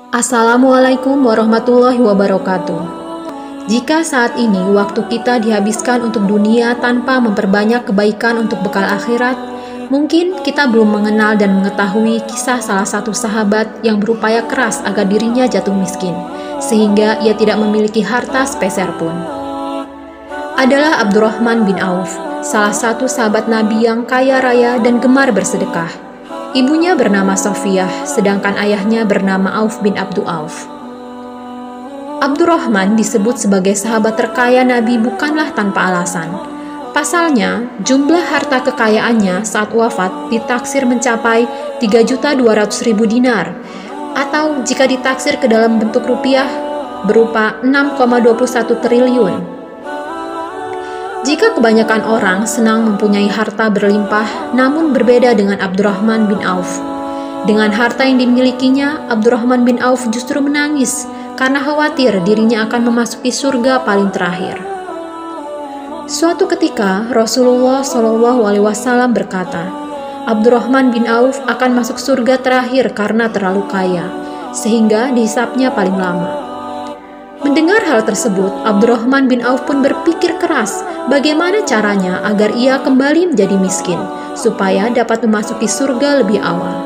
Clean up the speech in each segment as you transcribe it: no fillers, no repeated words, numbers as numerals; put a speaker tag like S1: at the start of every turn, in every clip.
S1: Assalamualaikum warahmatullahi wabarakatuh. Jika saat ini waktu kita dihabiskan untuk dunia tanpa memperbanyak kebaikan untuk bekal akhirat, mungkin kita belum mengenal dan mengetahui kisah salah satu sahabat yang berupaya keras agar dirinya jatuh miskin, sehingga ia tidak memiliki harta sepeser pun. Adalah Abdurrahman bin Auf, salah satu sahabat Nabi yang kaya raya dan gemar bersedekah. Ibunya bernama Sofiyah, sedangkan ayahnya bernama Auf bin Abdu Auf. Abdurrahman disebut sebagai sahabat terkaya Nabi bukanlah tanpa alasan. Pasalnya, jumlah harta kekayaannya saat wafat ditaksir mencapai 3.200.000 dinar, atau jika ditaksir ke dalam bentuk rupiah, berupa 6,21 triliun. Jika kebanyakan orang senang mempunyai harta berlimpah, namun berbeda dengan Abdurrahman bin Auf. Dengan harta yang dimilikinya, Abdurrahman bin Auf justru menangis karena khawatir dirinya akan memasuki surga paling terakhir. Suatu ketika, Rasulullah SAW berkata, Abdurrahman bin Auf akan masuk surga terakhir karena terlalu kaya, sehingga dihisapnya paling lama. Mendengar hal tersebut, Abdurrahman bin Auf pun berpikir keras bagaimana caranya agar ia kembali menjadi miskin, supaya dapat memasuki surga lebih awal.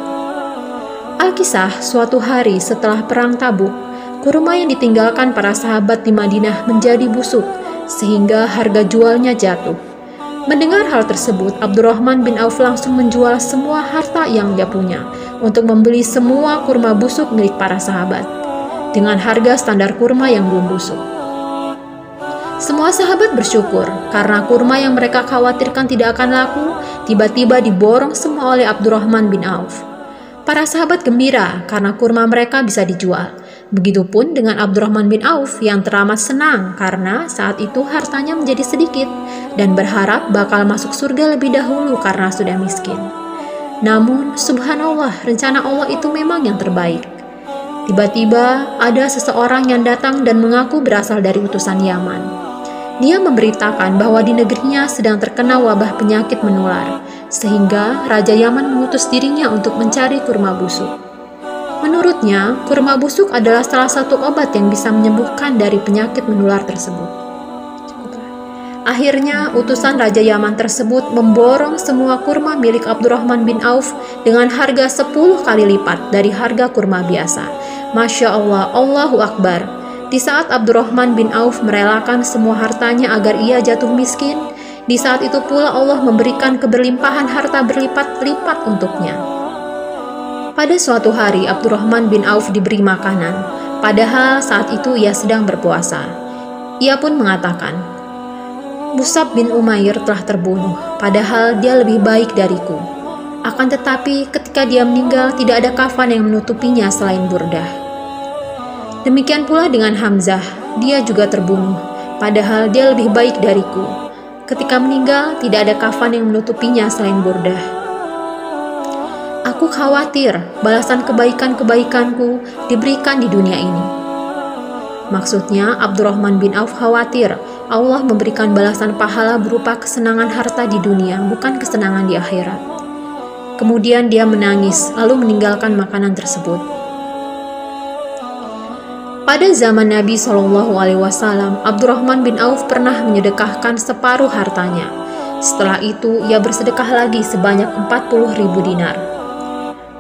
S1: Alkisah, suatu hari setelah perang Tabuk, kurma yang ditinggalkan para sahabat di Madinah menjadi busuk, sehingga harga jualnya jatuh. Mendengar hal tersebut, Abdurrahman bin Auf langsung menjual semua harta yang dia punya untuk membeli semua kurma busuk milik para sahabat dengan harga standar kurma yang belum busuk. Semua sahabat bersyukur karena kurma yang mereka khawatirkan tidak akan laku tiba-tiba diborong semua oleh Abdurrahman bin Auf. Para sahabat gembira karena kurma mereka bisa dijual. Begitupun dengan Abdurrahman bin Auf yang teramat senang karena saat itu hartanya menjadi sedikit dan berharap bakal masuk surga lebih dahulu karena sudah miskin. Namun, subhanallah, rencana Allah itu memang yang terbaik. Tiba-tiba ada seseorang yang datang dan mengaku berasal dari utusan Yaman. Dia memberitakan bahwa di negerinya sedang terkena wabah penyakit menular, sehingga Raja Yaman mengutus dirinya untuk mencari kurma busuk. Menurutnya, kurma busuk adalah salah satu obat yang bisa menyembuhkan dari penyakit menular tersebut. Akhirnya, utusan Raja Yaman tersebut memborong semua kurma milik Abdurrahman bin Auf dengan harga 10 kali lipat dari harga kurma biasa. Masya Allah, Allahu Akbar. Di saat Abdurrahman bin Auf merelakan semua hartanya agar ia jatuh miskin, di saat itu pula Allah memberikan keberlimpahan harta berlipat-lipat untuknya. Pada suatu hari, Abdurrahman bin Auf diberi makanan, padahal saat itu ia sedang berpuasa. Ia pun mengatakan, Mus'ab bin Umair telah terbunuh, padahal dia lebih baik dariku. Akan tetapi ketika dia meninggal tidak ada kafan yang menutupinya selain burdah. Demikian pula dengan Hamzah, dia juga terbunuh, padahal dia lebih baik dariku. Ketika meninggal tidak ada kafan yang menutupinya selain burdah. Aku khawatir balasan kebaikan-kebaikanku diberikan di dunia ini. Maksudnya Abdurrahman bin Auf khawatir Allah memberikan balasan pahala berupa kesenangan harta di dunia, bukan kesenangan di akhirat. Kemudian dia menangis, lalu meninggalkan makanan tersebut. Pada zaman Nabi SAW, Abdurrahman bin Auf pernah menyedekahkan separuh hartanya. Setelah itu, ia bersedekah lagi sebanyak 40.000 dinar.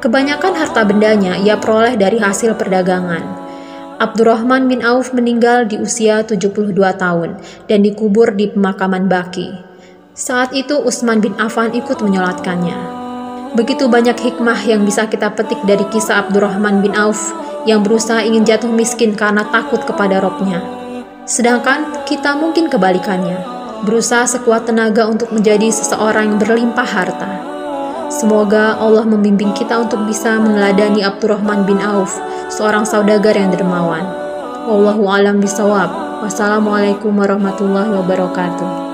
S1: Kebanyakan harta bendanya ia peroleh dari hasil perdagangan. Abdurrahman bin Auf meninggal di usia 72 tahun dan dikubur di pemakaman Baqi. Saat itu Utsman bin Affan ikut menyolatkannya. Begitu banyak hikmah yang bisa kita petik dari kisah Abdurrahman bin Auf yang berusaha ingin jatuh miskin karena takut kepada Robnya. Sedangkan kita mungkin kebalikannya, berusaha sekuat tenaga untuk menjadi seseorang yang berlimpah harta. Semoga Allah membimbing kita untuk bisa meneladani Abdurrahman bin Auf, seorang saudagar yang dermawan. Wallahu a'lam bishawab. Wassalamualaikum warahmatullahi wabarakatuh.